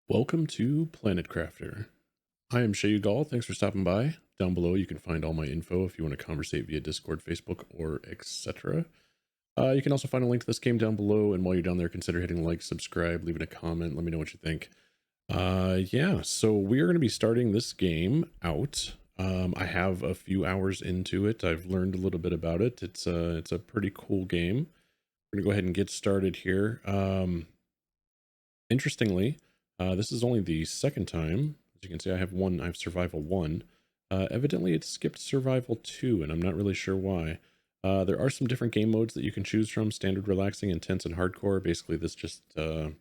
Welcome to Planet Crafter. I am Shay Gall. Thanks for stopping by. Down below, you can find all my info if you want to conversate via Discord, Facebook, or etc. You can also find a link to this game down below. And while you're down there, consider hitting like, subscribe, leaving a comment. Let me know what you think. Yeah, so we are going to be starting this game out. I have a few hours into it. I've learned a little bit about it. It's a pretty cool game. We're going to go ahead and get started here. Interestingly, this is only the second time. As you can see, I have survival 1. Evidently it skipped survival 2, and I'm not really sure why. There are some different game modes that you can choose from: standard, relaxing, intense, and hardcore. Basically, this just, it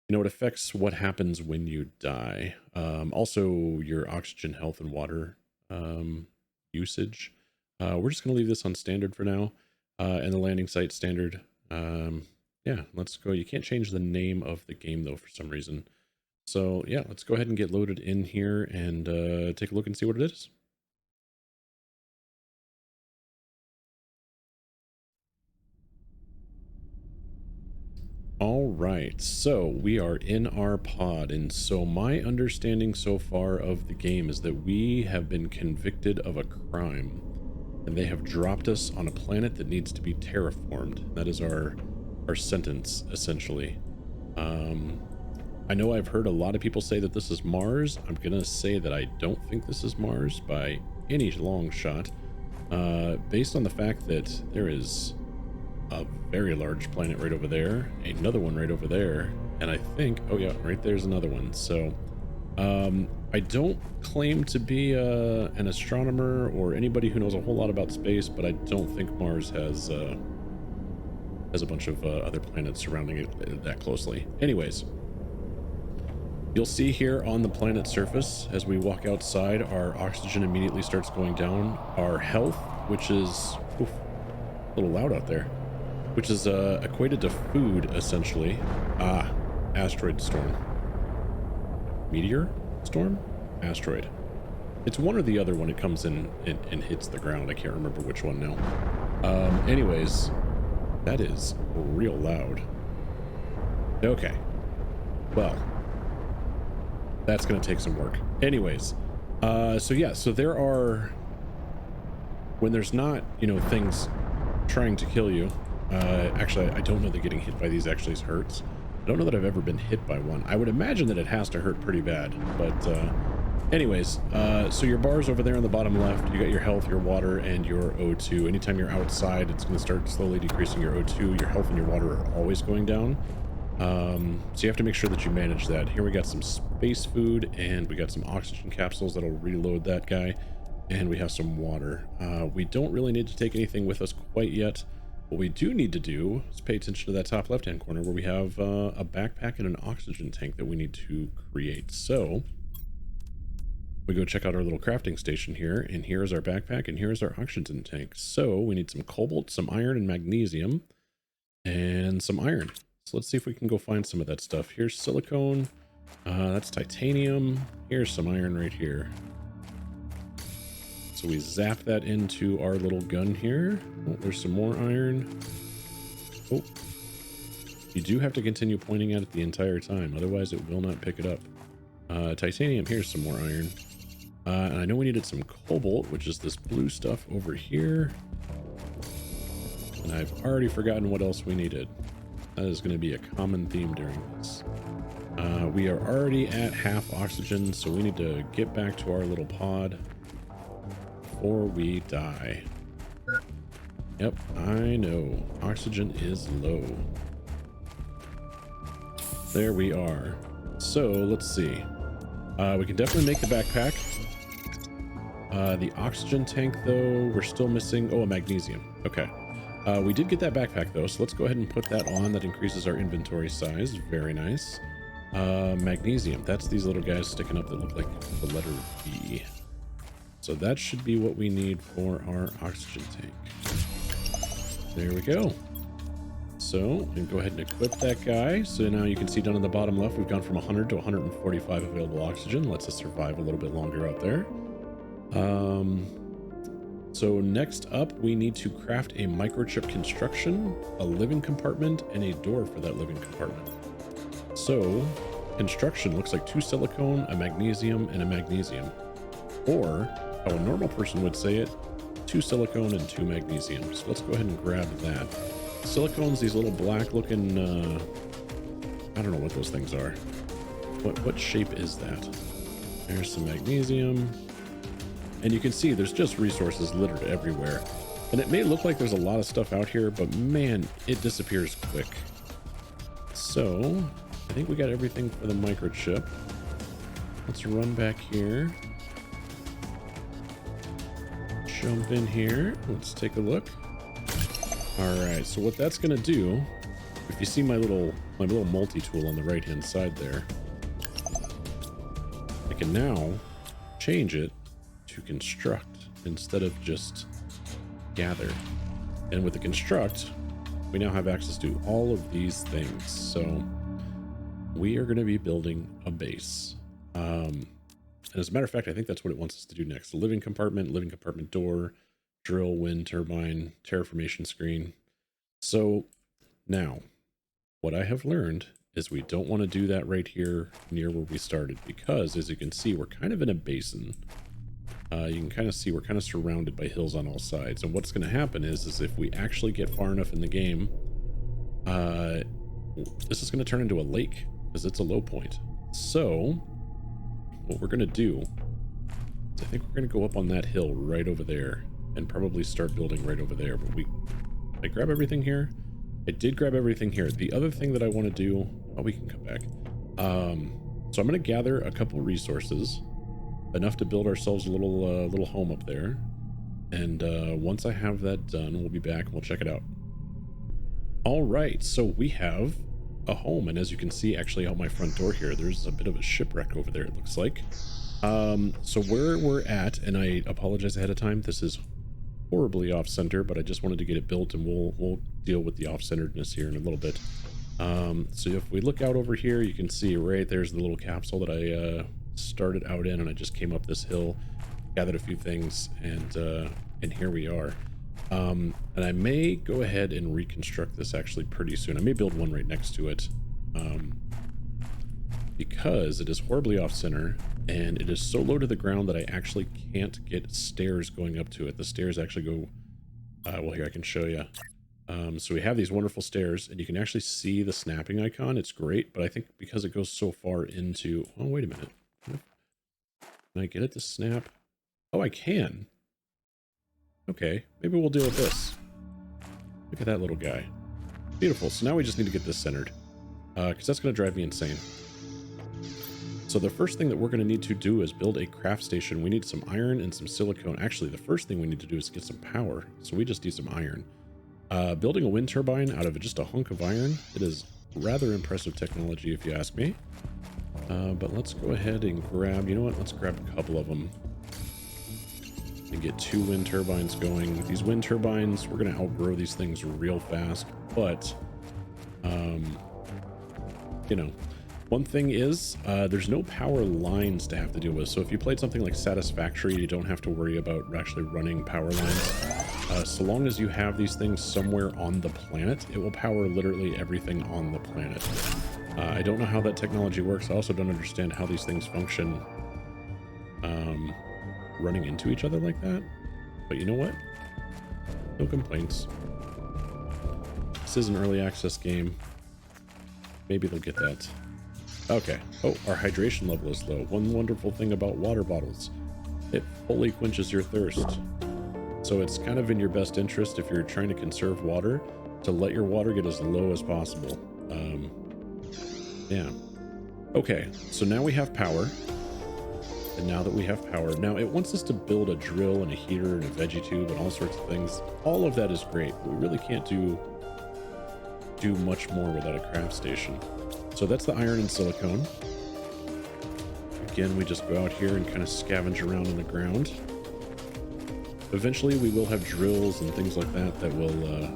affects what happens when you die. Also, your oxygen, health, and water usage. We're just going to leave this on standard for now, and the landing site standard. Yeah, let's go. You can't change the name of the game, though, for some reason. So yeah, let's go ahead and get loaded in here and take a look and see what it is. All right, so we are in our pod, and so my understanding so far of the game is that we have been convicted of a crime, and they have dropped us on a planet that needs to be terraformed. That is our sentence, essentially. I know I've heard a lot of people say that this is Mars. I'm gonna say that I don't think this is Mars by any long shot, based on the fact that there is a very large planet right over there, another one right over there, and I think, oh yeah, right there's another one. So I don't claim to be an astronomer or anybody who knows a whole lot about space, but I don't think Mars has a bunch of other planets surrounding it that closely. Anyways, you'll see here on the planet's surface, as we walk outside, our oxygen immediately starts going down. Our health, which is a little loud out there, which is equated to food, essentially. Asteroid storm. Meteor storm? Asteroid. It's one or the other when it comes in and hits the ground. I can't remember which one now. Anyways, that is real loud. Okay. Well, that's going to take some work. Anyways, so yeah, so there are, when there's not, things trying to kill you, actually, I don't know that getting hit by these actually hurts. I don't know that I've ever been hit by one. I would imagine that it has to hurt pretty bad, but anyways, so your bars over there on the bottom left, you got your health, your water, and your O2. Anytime you're outside, it's going to start slowly decreasing your O2. Your health and your water are always going down. So you have to make sure that you manage that. Here we got some space food, and we got some oxygen capsules that'll reload that guy, and we have some water. We don't really need to take anything with us quite yet. What we do need to do is pay attention to that top left hand corner where we have a backpack and an oxygen tank that we need to create. So we go check out our little crafting station here, and here's our backpack, and here's our oxygen tank. So we need some cobalt, some iron, and magnesium, and some iron. So let's see if we can go find some of that stuff. Here's silicone. That's titanium. Here's some iron right here. So we zap that into our little gun here. Oh, there's some more iron. Oh, you do have to continue pointing at it the entire time, otherwise it will not pick it up. Titanium, here's some more iron. And I know we needed some cobalt, which is this blue stuff over here. And I've already forgotten what else we needed. That is going to be a common theme during this. We are already at half oxygen, so we need to get back to our little pod before we die. Yep, I know. Oxygen is low. There we are. So let's see. We can definitely make the backpack. The oxygen tank, though, we're still missing. Oh, a magnesium. Okay. We did get that backpack, though, so let's go ahead and put that on. That increases our inventory size. Very nice. Magnesium. That's these little guys sticking up that look like the letter B. So that should be what we need for our oxygen tank. There we go. So we can go ahead and equip that guy. So now you can see down in the bottom left, we've gone from 100 to 145 available oxygen. Lets us survive a little bit longer out there. So next up, we need to craft a microchip construction, a living compartment, and a door for that living compartment. So construction looks like 2 silicone, a magnesium, and a magnesium. Or, how a normal person would say it, 2 silicone and 2 magnesium. So let's go ahead and grab that. Silicone's these little black looking, I don't know what those things are. What shape is that? There's some magnesium. And you can see there's just resources littered everywhere. And it may look like there's a lot of stuff out here, but man, it disappears quick. So, I think we got everything for the microchip. Let's run back here. Jump in here. Let's take a look. All right, so what that's gonna do, if you see my little multi-tool on the right-hand side there, I can now change it to construct instead of just gather. And with the construct, we now have access to all of these things. So we are going to be building a base. And as a matter of fact, I think that's what it wants us to do next. The living compartment door, drill, wind turbine, terraformation screen. So now what I have learned is we don't want to do that right here near where we started, because as you can see, we're kind of in a basin. You can kind of see we're kind of surrounded by hills on all sides. And what's going to happen is if we actually get far enough in the game, this is going to turn into a lake because it's a low point. So what we're going to do is I think we're going to go up on that hill right over there and probably start building right over there. But I grab everything here. I did grab everything here. The other thing that I want to do, oh, we can come back. So I'm going to gather a couple resources, enough to build ourselves a little home up there. And once I have that done, we'll be back and we'll check it out. All right, so we have a home, and as you can see, actually out my front door here, there's a bit of a shipwreck over there, it looks like. So where we're at, and I apologize ahead of time, this is horribly off center, but I just wanted to get it built, and we'll deal with the off-centeredness here in a little bit. So if we look out over here, you can see right there's the little capsule that I started out in, and I just came up this hill, gathered a few things, and here we are. And I may go ahead and reconstruct this actually pretty soon. I may build one right next to it, because it is horribly off center and it is so low to the ground that I actually can't get stairs going up to it. The stairs actually go, well, here I can show you. So we have these wonderful stairs, and you can actually see the snapping icon. It's great, but I think because it goes so far into, oh, wait a minute. Can I get it to snap? Oh, I can. Okay, maybe we'll deal with this. Look at that little guy. Beautiful. So now we just need to get this centered, because that's going to drive me insane. So the first thing that we're going to need to do is build a craft station. We need some iron and some silicone. Actually, the first thing we need to do is get some power. So we just need some iron. Building a wind turbine out of just a hunk of iron, it is rather impressive technology if you ask me. But let's go ahead and grab, you know what, let's grab a couple of them and get 2 wind turbines going. These wind turbines, we're going to outgrow these things real fast, but you know, one thing is there's no power lines to have to deal with. So if you played something like Satisfactory, you don't have to worry about actually running power lines. So long as you have these things somewhere on the planet, it will power literally everything on the planet. I don't know how that technology works. I also don't understand how these things function running into each other like that. But you know what? No complaints. This is an early access game. Maybe they'll get that. Okay. Oh, our hydration level is low. One wonderful thing about water bottles, it fully quenches your thirst. So it's kind of in your best interest, if you're trying to conserve water, to let your water get as low as possible. Yeah. Okay, so now we have power. And now that we have power, now it wants us to build a drill and a heater and a veggie tube and all sorts of things. All of that is great, but we really can't do much more without a craft station. So that's the iron and silicone. Again, we just go out here and kind of scavenge around in the ground. Eventually we will have drills and things like that that will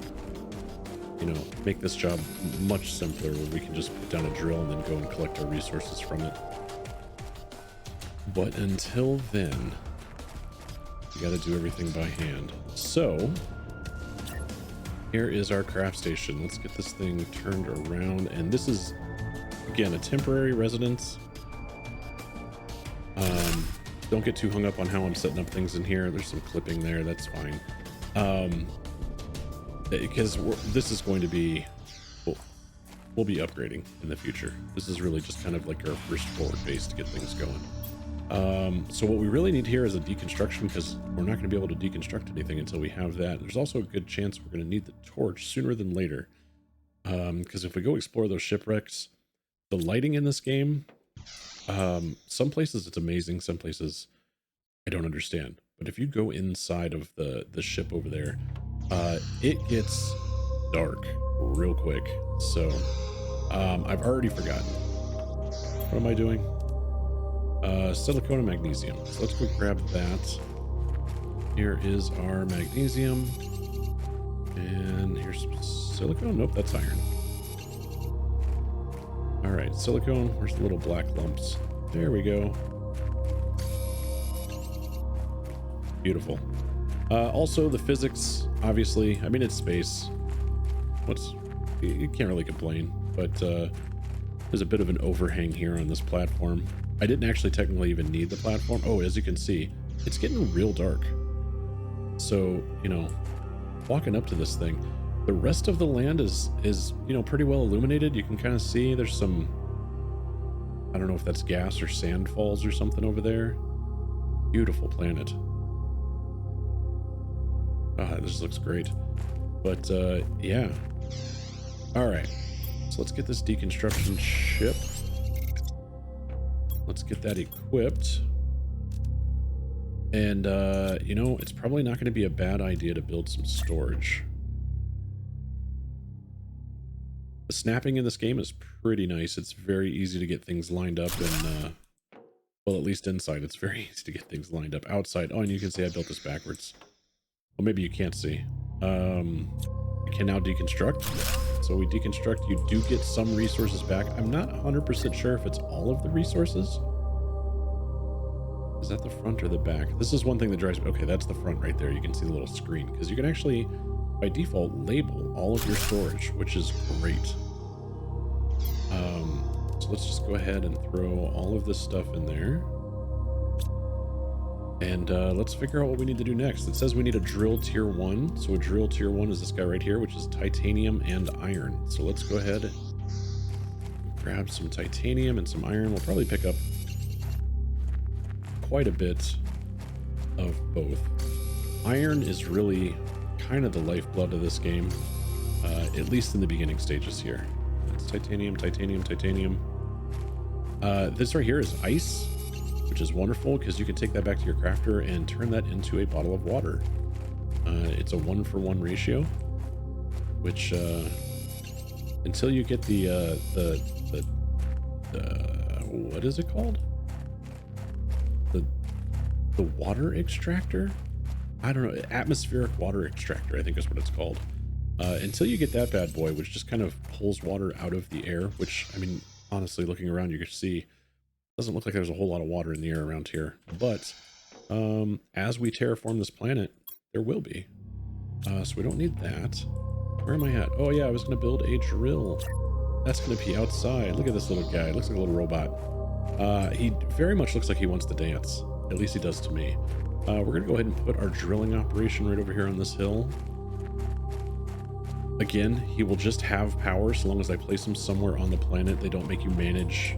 you know, make this job much simpler, where we can just put down a drill and then go and collect our resources from it. But until then, we got to do everything by hand. So here is our craft station. Let's get this thing turned around, and this is again, a temporary residence. Don't get too hung up on how I'm setting up things in here. There's some clipping there. That's fine. Because this is going to be, we'll be upgrading in the future. This is really just kind of like our first forward base to get things going. So what we really need here is a deconstruction, because we're not going to be able to deconstruct anything until we have that. There's also a good chance we're going to need the torch sooner than later. Because if we go explore those shipwrecks, the lighting in this game, some places it's amazing, some places I don't understand. But if you go inside of the ship over there, it gets dark real quick. So I've already forgotten. What am I doing? Silicone and magnesium. So let's go grab that. Here is our magnesium. And here's some silicone. Nope, that's iron. All right, silicone. Where's the little black lumps? There we go. Beautiful. Also, the physics, obviously. I mean, it's space. You can't really complain, but there's a bit of an overhang here on this platform. I didn't actually technically even need the platform. Oh, as you can see, it's getting real dark. So, you know, walking up to this thing, the rest of the land is you know, pretty well illuminated. You can kind of see there's some, I don't know if that's gas or sand falls or something over there. Beautiful planet. Ah, this looks great. But yeah. All right. So let's get this deconstruction ship. Let's get that equipped. And you know, it's probably not going to be a bad idea to build some storage. The snapping in this game is pretty nice. It's very easy to get things lined up, and well, at least inside it's very easy to get things lined up. Outside, oh, and you can see I built this backwards. Well, maybe you can't see. We can now deconstruct. So we deconstruct, you do get some resources back. I'm not 100% sure if it's all of the resources. Is that the front or the back? This is one thing that drives me. Okay, that's the front right there. You can see the little screen, because you can actually, by default, label all of your storage, which is great. So let's just go ahead and throw all of this stuff in there. And let's figure out what we need to do next. It says we need a drill tier 1. So a drill tier 1 is this guy right here, which is titanium and iron. So let's go ahead and grab some titanium and some iron. We'll probably pick up quite a bit of both. Iron is really kind of the lifeblood of this game, at least in the beginning stages here. It's titanium, titanium, titanium. This right here is ice, which is wonderful because you can take that back to your crafter and turn that into a bottle of water. It's a 1-for-1 ratio, which until you get the what is it called? The water extractor? I don't know. Atmospheric water extractor, I think is what it's called. Until you get that bad boy, which just kind of pulls water out of the air, which, I mean, honestly, looking around, you can see doesn't look like there's a whole lot of water in the air around here. But as we terraform this planet, there will be. So we don't need that. Where am I at? Oh yeah, I was going to build a drill. That's going to be outside. Look at this little guy. Looks like a little robot. He very much looks like he wants to dance. At least he does to me. We're going to go ahead and put our drilling operation right over here on this hill. Again, he will just have power so long as I place him somewhere on the planet. They don't make you manage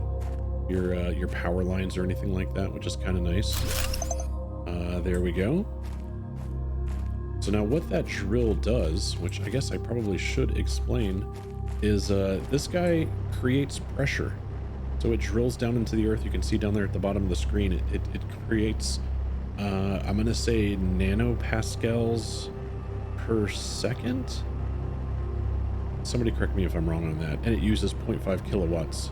your power lines or anything like that, which is kind of nice. There we go. So now what that drill does, which I guess I probably should explain, is this guy creates pressure. So it drills down into the earth. You can see down there at the bottom of the screen, it creates, I'm going to say nanopascals per second. Somebody correct me if I'm wrong on that. And it uses 0.5 kilowatts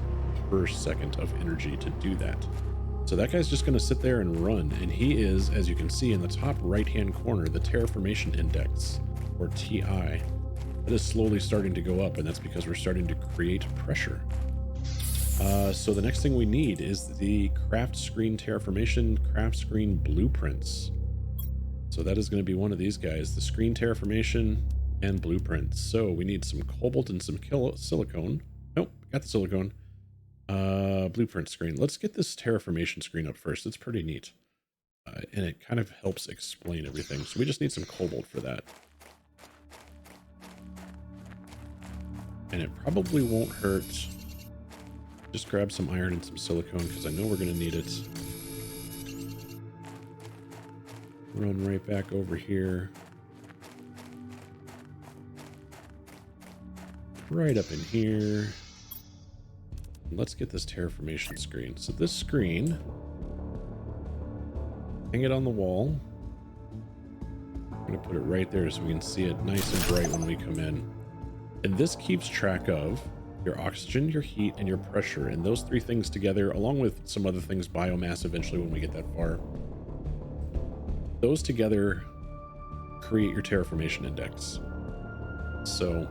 per second of energy to do that. So that guy's just going to sit there and run. And he is, as you can see in the top right-hand corner, the terraformation index, or TI. That is slowly starting to go up, and that's because we're starting to create pressure. So the next thing we need is the craft screen terraformation, craft screen blueprints. So that is going to be one of these guys, the screen terraformation and blueprints. So we need some cobalt and some silicone. Nope, got the silicone. Blueprint screen. Let's get this terraformation screen up first. It's pretty neat. And it kind of helps explain everything. So we just need some cobalt for that. And it probably won't hurt. Just grab some iron and some silicone because I know we're going to need it. Run right back over here. Right up in here. Let's get this terraformation screen. So this screen, hang it on the wall. I'm going to put it right there so we can see it nice and bright when we come in. And this keeps track of your oxygen, your heat, and your pressure. And those three things together, along with some other things, biomass eventually when we get that far, those together create your terraformation index. So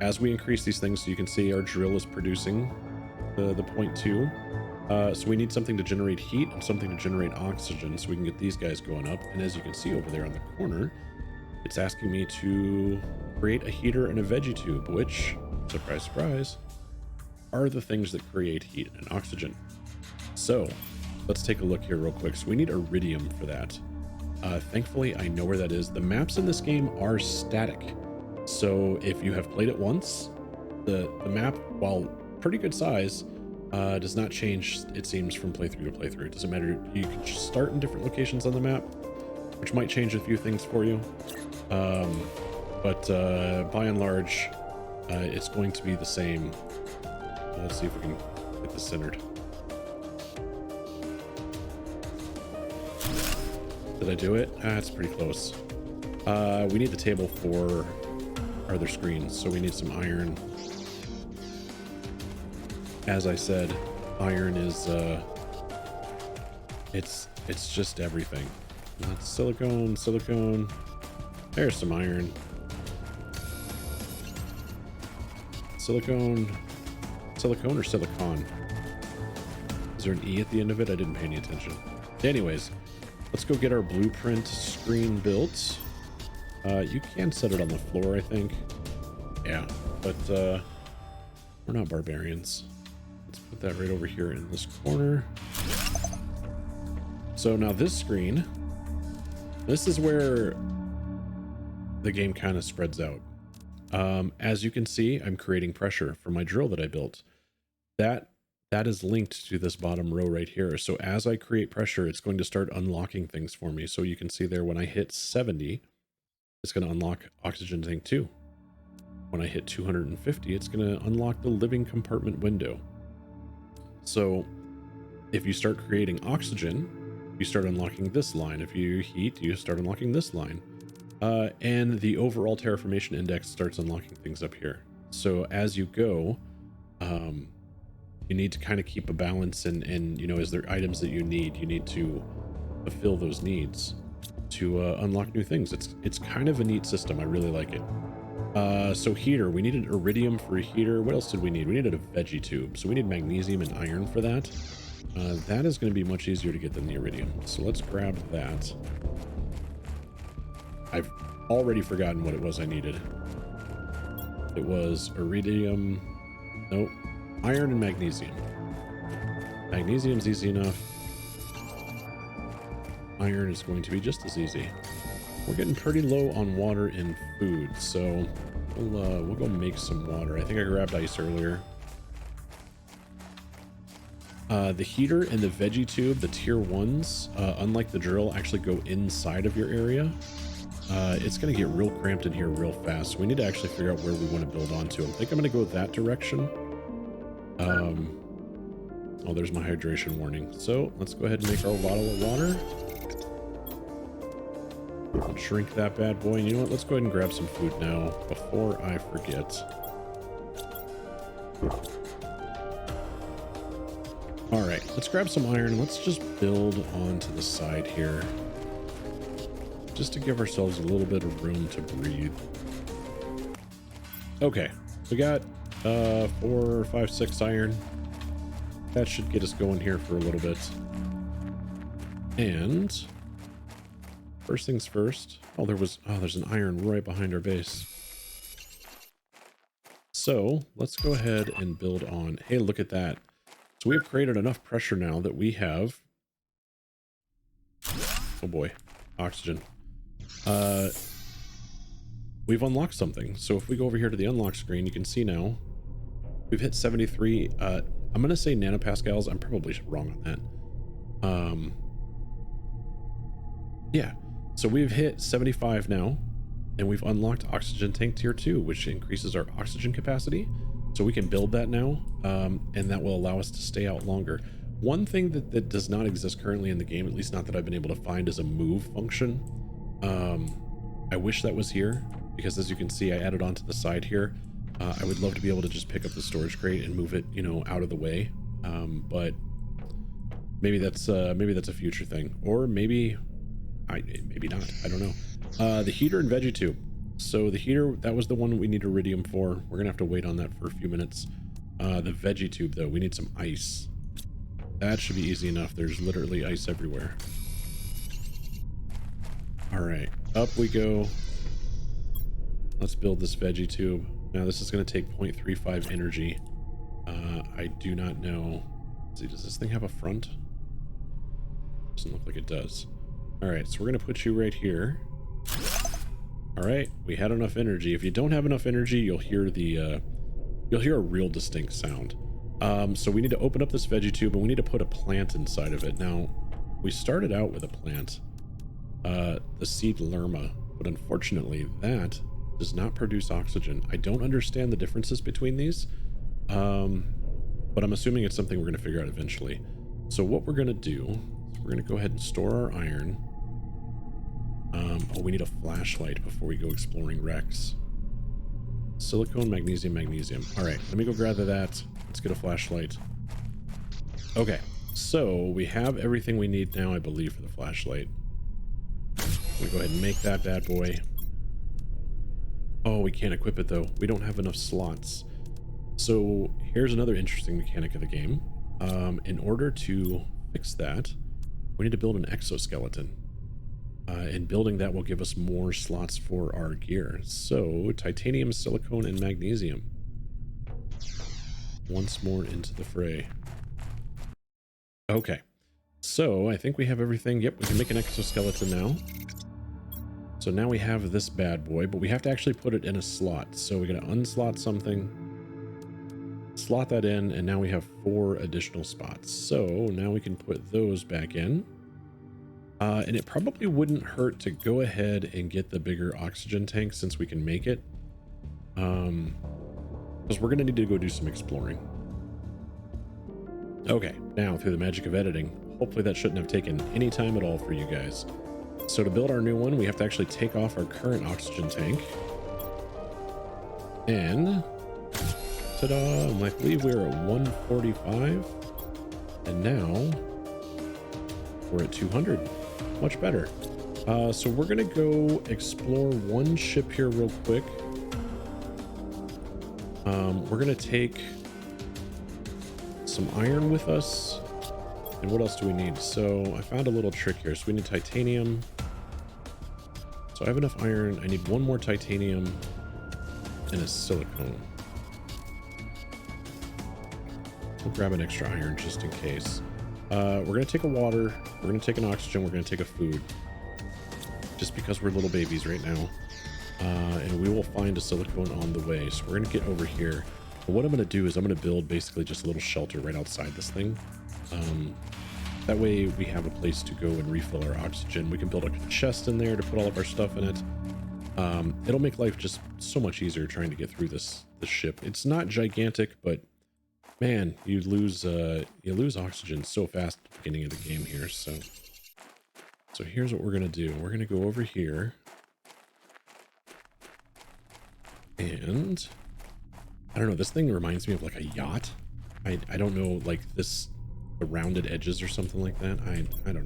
as we increase these things, so you can see our drill is producing the 0.2. So we need something to generate heat and something to generate oxygen so we can get these guys going up. And as you can see over there on the corner, it's asking me to create a heater and a veggie tube, which, surprise, surprise, are the things that create heat and oxygen. So let's take a look here real quick. So we need iridium for that. Thankfully, I know where that is. The maps in this game are static. So if you have played it once, the map, while pretty good size, does not change, it seems, from playthrough to playthrough. It doesn't matter. You can just start in different locations on the map, which might change a few things for you. But by and large, it's going to be the same. Let's see if we can get this centered. Did I do it? It's pretty close. We need the table for our other screens, so we need some iron. As I said, iron is it's just everything. That's silicone. There's some iron. Silicone or silicon? Is there an E at the end of it? I didn't pay any attention. Anyways, let's go get our blueprint screen built. You can set it on the floor, I think. Yeah, but we're not barbarians. Let's put that right over here in this corner. So now this screen, this is where the game kind of spreads out. As you can see, I'm creating pressure for my drill that I built. That is linked to this bottom row right here. So as I create pressure, it's going to start unlocking things for me. So you can see there when I hit 70, it's going to unlock oxygen tank 2. When I hit 250, it's going to unlock the living compartment window. So if you start creating oxygen, you start unlocking this line. If you heat, you start unlocking this line. And the overall terraformation index starts unlocking things up here. So as you go, you need to kind of keep a balance and you know, is there items that you need to fulfill those needs to unlock new things. It's kind of a neat system. I really like it. So heater, we needed iridium for a heater. What else did we need? We needed a veggie tube. So we need magnesium and iron for that. That is going to be much easier to get than the iridium. So let's grab that. I've already forgotten what it was I needed. It was iridium. Nope. Iron and magnesium. Magnesium's easy enough. Iron is going to be just as easy. We're getting pretty low on water and food, so we'll go make some water. I think I grabbed ice earlier. The heater and the veggie tube, the tier 1s, unlike the drill, actually go inside of your area. It's going to get real cramped in here real fast, so we need to actually figure out where we want to build onto. I think I'm going to go that direction. Oh, there's my hydration warning. So let's go ahead and make our bottle of water. I'll shrink that bad boy. And you know what? Let's go ahead and grab some food now before I forget. All right, let's grab some iron. Let's just build onto the side here, just to give ourselves a little bit of room to breathe. Okay, we got 4, 5, 6 iron. That should get us going here for a little bit. And first things first. Oh, there's an iron right behind our base. So let's go ahead and build on. Hey, look at that. So we have created enough pressure now that we have... Oh boy, oxygen. We've unlocked something. So if we go over here to the unlock screen, you can see now we've hit 73. I'm going to say nanopascals. I'm probably wrong on that. Yeah. So we've hit 75 now, and we've unlocked oxygen tank tier 2, which increases our oxygen capacity. So we can build that now, and that will allow us to stay out longer. One thing that does not exist currently in the game, at least not that I've been able to find, is a move function. I wish that was here, because as you can see, I added onto the side here. I would love to be able to just pick up the storage crate and move it, you know, out of the way. But maybe that's a future thing, or maybe not. I don't know. The heater and veggie tube. So the heater, that was the one we need iridium for. We're gonna have to wait on that for a few minutes. The veggie tube, though, we need some ice. That should be easy enough. There's literally ice everywhere. All right, up we go. Let's build this veggie tube. Now this is going to take 0.35 energy. I do not know. Let's see, does this thing have a front? Doesn't look like it does. All right, so we're going to put you right here. All right, we had enough energy. If you don't have enough energy, you'll hear a real distinct sound. So we need to open up this veggie tube, and we need to put a plant inside of it. Now, we started out with a plant, the seed lerma, but unfortunately that does not produce oxygen. I don't understand the differences between these, but I'm assuming it's something we're going to figure out eventually. So what we're going to do is we're going to go ahead and store our iron. Oh, we need a flashlight before we go exploring wrecks. Silicone, magnesium, magnesium. All right, let me go gather that. Let's get a flashlight. Okay, so we have everything we need now, I believe, for the flashlight. I'm gonna go ahead and make that bad boy. Oh, we can't equip it though. We don't have enough slots. So here's another interesting mechanic of the game. In order to fix that, we need to build an exoskeleton. And building that will give us more slots for our gear. So titanium, silicone, and magnesium. Once more into the fray. Okay. So I think we have everything. Yep, we can make an exoskeleton now. So now we have this bad boy, but we have to actually put it in a slot. So we're going to unslot something, slot that in, and now we have 4 additional spots. So now we can put those back in. And it probably wouldn't hurt to go ahead and get the bigger oxygen tank since we can make it. Because we're going to need to go do some exploring. Okay, now through the magic of editing, hopefully that shouldn't have taken any time at all for you guys. So to build our new one, we have to actually take off our current oxygen tank. And ta-da! I believe we're at 145. And now we're at 200. Much better. So we're gonna go explore one ship here real quick. We're gonna take some iron with us. And what else do we need? So I found a little trick here. So we need titanium. So I have enough iron. I need one more titanium and a silicone. We'll grab an extra iron just in case. We're going to take a water, we're going to take an oxygen, we're going to take a food. Just because we're little babies right now. And we will find a silicone on the way. So we're going to get over here. But what I'm going to do is I'm going to build basically just a little shelter right outside this thing. That way we have a place to go and refill our oxygen. We can build a chest in there to put all of our stuff in it. It'll make life just so much easier trying to get through this ship. It's not gigantic, but man, you lose oxygen so fast at the beginning of the game here. So here's what we're gonna do. We're gonna go over here, and I don't know. This thing reminds me of like a yacht. I don't know, like the rounded edges or something like that. I don't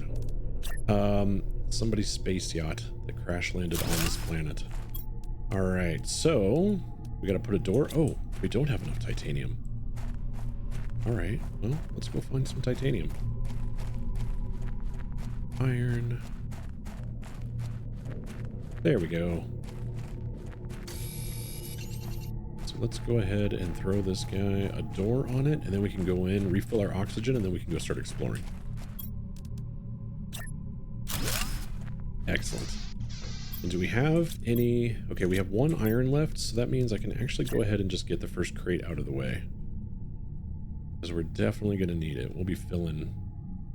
know. Somebody's space yacht that crash landed on this planet. All right, so we gotta put a door. Oh, we don't have enough titanium. All right, well, let's go find some titanium. Iron. There we go. So So let's go ahead and throw this guy a door on it, and then we can go in, refill our oxygen, and then we can go start exploring. Excellent. And do we have any... Okay, we have 1 iron left, so that means I can actually go ahead and just get the first crate out of the way. Because we're definitely going to need it. We'll be filling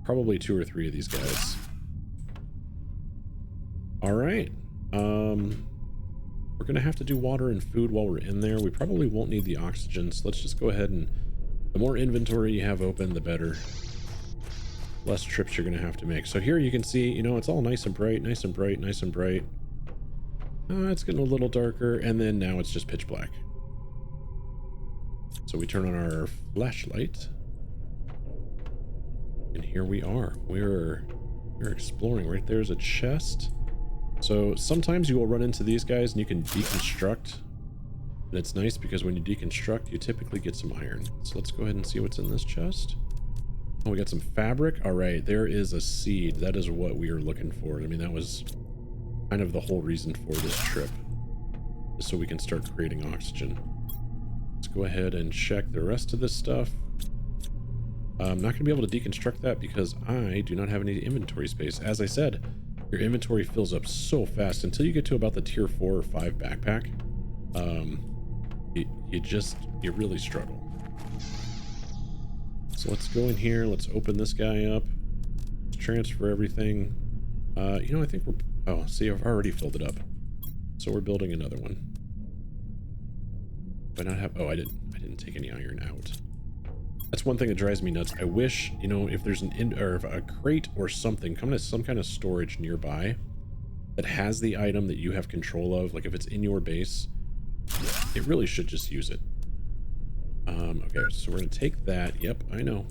probably 2 or 3 of these guys. Alright. We're going to have to do water and food while we're in there. We probably won't need the oxygen, so let's just go ahead and... The more inventory you have open, the better. Less trips you're going to have to make. So here you can see, you know, it's all nice and bright, nice and bright, nice and bright. It's getting a little darker, and then now it's just pitch black. So we turn on our flashlight. And here we are. We're exploring. Right there's a chest. So sometimes you will run into these guys and you can deconstruct. And it's nice because when you deconstruct, you typically get some iron. So let's go ahead and see what's in this chest. Oh, we got some fabric. All right, there is a seed. That is what we are looking for. I mean, that was kind of the whole reason for this trip, just so we can start creating oxygen. Let's go ahead and check the rest of this stuff. I'm not going to be able to deconstruct that because I do not have any inventory space. As I said, your inventory fills up so fast until you get to about the tier 4 or 5 backpack. You really struggle. So let's go in here. Let's open this guy up. Let's transfer everything. You know, I think we're... Oh, see, I've already filled it up. So we're building another one. Do I not have... Oh, I didn't take any iron out. That's one thing that drives me nuts. I wish, you know, if there's a crate or something, come to some kind of storage nearby that has the item that you have control of, like if it's in your base, it really should just use it. Okay, so we're gonna take that. Yep, I know.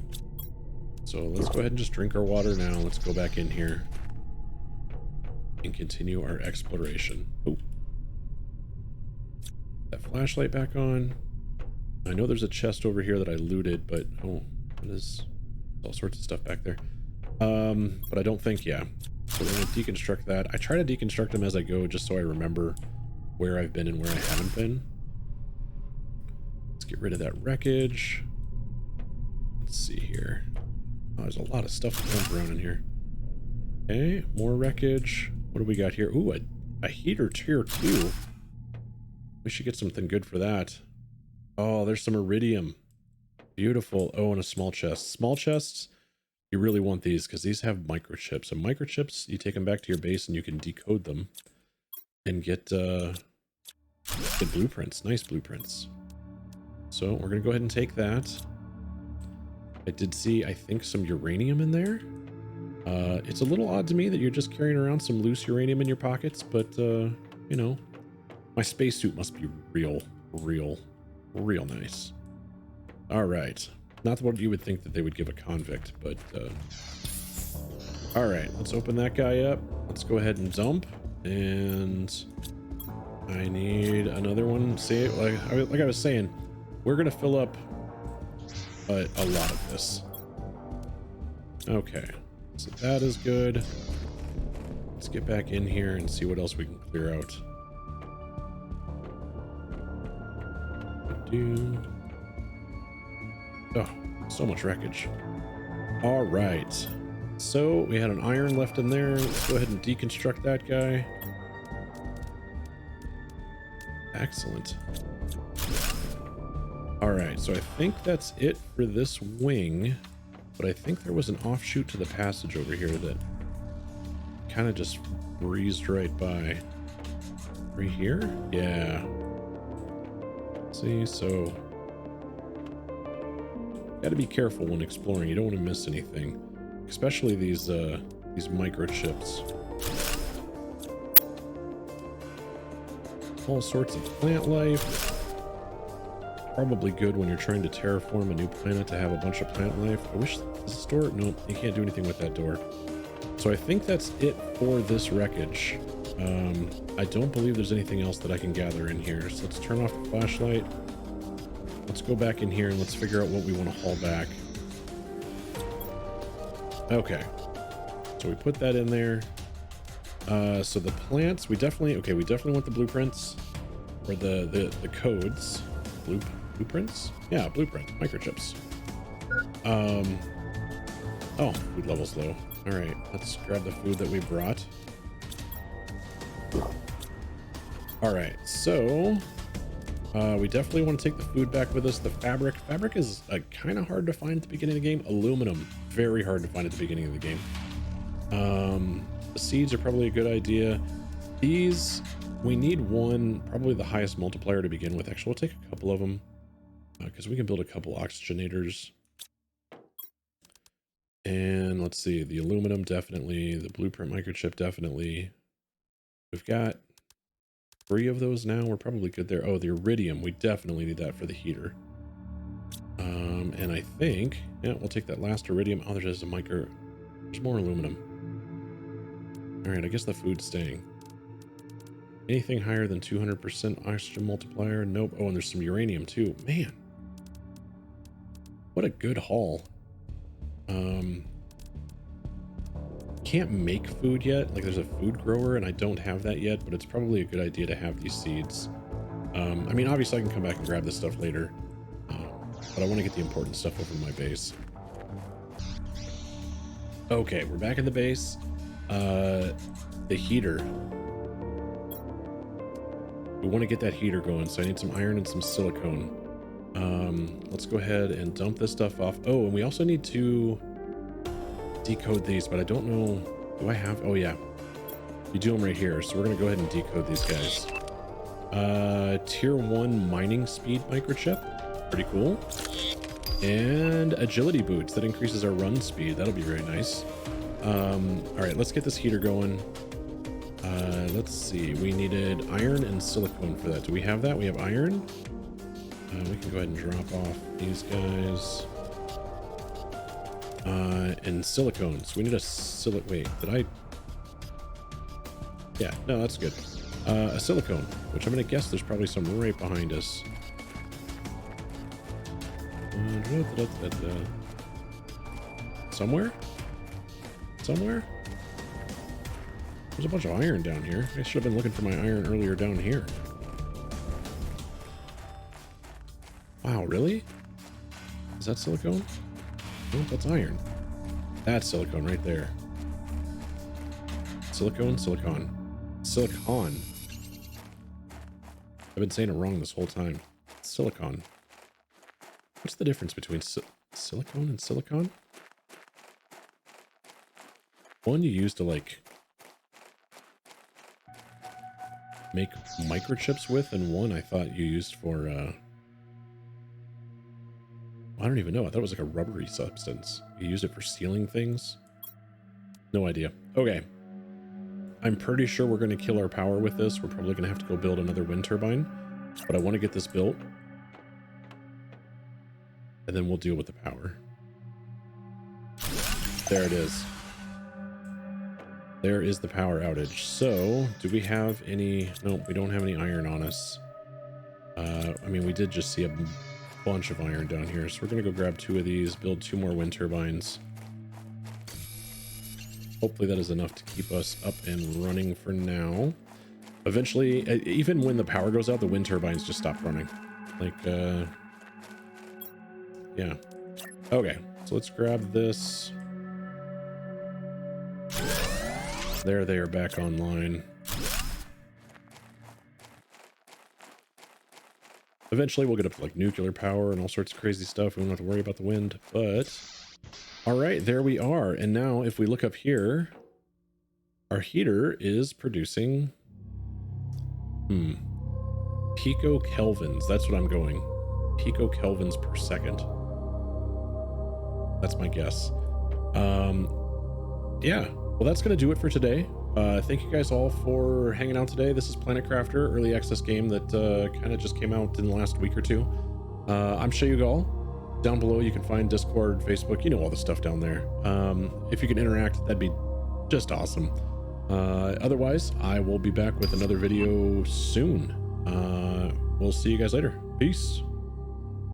So let's go ahead and just drink our water now. Let's go back in here and continue our exploration. Oh, that flashlight back on. I know there's a chest over here that I looted, but oh, what is all sorts of stuff back there? But I don't think, yeah. So we're gonna deconstruct that. I try to deconstruct them as I go, just so I remember where I've been and where I haven't been. Let's get rid of that wreckage. Let's see here. Oh, there's a lot of stuff to jump around in here. Okay, more wreckage. What do we got here? Ooh, a heater tier 2. We should get something good for that. Oh, there's some iridium. Beautiful. Oh, and a small chest. Small chests, you really want these because these have microchips. And microchips, you take them back to your base and you can decode them and get blueprints. Nice blueprints. So we're going to go ahead and take that. I did see, I think, some uranium in there. It's a little odd to me that you're just carrying around some loose uranium in your pockets, but, you know, my spacesuit must be real nice. All right. Not what you would think that they would give a convict, but, all right, let's open that guy up. Let's go ahead and dump, and I need another one. See, like I was saying, we're going to fill up a lot of this. Okay. So that is good. Let's get back in here and see what else we can clear out. Oh, so much wreckage. All right. So we had an iron left in there. Let's go ahead and deconstruct that guy. Excellent. All right. So I think that's it for this wing. But I think there was an offshoot to the passage over here that kind of just breezed right by. Right here? Yeah. See, so got to be careful when exploring. You don't want to miss anything, especially these microchips. All sorts of plant life. Probably good when you're trying to terraform a new planet to have a bunch of plant life. I wish this door. No, you can't do anything with that door. So I think that's it for this wreckage. I don't believe there's anything else that I can gather in here. So let's turn off the flashlight. Let's go back in here and let's figure out what we want to haul back. Okay. So we put that in there. So the plants, we definitely want the blueprints or the codes. blueprints? Yeah, blueprint, microchips. Oh, food level's low. All right, let's grab the food that we brought. All right, so we definitely want to take the food back with us. The fabric is kind of hard to find at the beginning of the game. Aluminum, very hard to find at the beginning of the game. The seeds are probably a good idea. These, we need one, probably the highest multiplier to begin with. Actually, we'll take a couple of them because we can build a couple oxygenators. And let's see, the aluminum definitely, the blueprint microchip definitely. We've got 3 of those now. We're probably good there. Oh, the iridium, we definitely need that for the heater. And I think, yeah, we'll take that last iridium. Oh, there's more aluminum. All right, I guess the food's staying. Anything higher than 200% oxygen multiplier? Nope. Oh, and there's some uranium too. Man, what a good haul. Can't make food yet. Like, there's a food grower and I don't have that yet, but it's probably a good idea to have these seeds. I mean, obviously I can come back and grab this stuff later, but I want to get the important stuff over my base. Okay, we're back in the base. The heater. We want to get that heater going, so I need some iron and some silicone. Let's go ahead and dump this stuff off. Oh, and we also need to decode these, but I don't know. Do I have? Oh yeah, you do them right here. So we're gonna go ahead and decode these guys. Tier 1 mining speed microchip, pretty cool. And agility boots that increases our run speed. That'll be very nice. All right, let's get this heater going. Let's see, we needed iron and silicone for that. Do we have that? We have iron. We can go ahead and drop off these guys. And silicone. So we need a wait, did I? Yeah, no, that's good. A silicone, which I'm gonna guess there's probably some right behind us. Somewhere? There's a bunch of iron down here. I should have been looking for my iron earlier down here. Wow, really? Is that silicone? No, that's iron. That's silicone right there. Silicone. I've been saying it wrong this whole time. Silicon. What's the difference between silicone and silicon? One you use to like make microchips with, and one I thought you used for I don't even know. I thought it was like a rubbery substance. You use it for sealing things. No idea. Okay. I'm pretty sure we're going to kill our power with this. We're probably going to have to go build another wind turbine, but I want to get this built and then we'll deal with the power. There it is. There is the power outage. So do we have any? Nope, we don't have any iron on us. I mean, we did just see a bunch of iron down here, so we're gonna go grab 2 of these, build 2 more wind turbines. Hopefully that is enough to keep us up and running for now. Eventually, even when the power goes out, the wind turbines just stop running. Like, yeah. Okay, so let's grab this. There they are back online. Eventually we'll get up to like nuclear power and all sorts of crazy stuff. We don't have to worry about the wind, but all right, there we are. And now if we look up here, our heater is producing picokelvins. That's what I'm going. Picokelvins per second. That's my guess. Yeah, well, that's going to do it for today. Thank you guys all for hanging out today. This is Planet Crafter, early access game that kind of just came out in the last week or two. I'm Shayugal. Down below you can find Discord, Facebook, you know, all the stuff down there. If you can interact, that'd be just awesome. Otherwise, I will be back with another video soon. We'll see you guys later. Peace.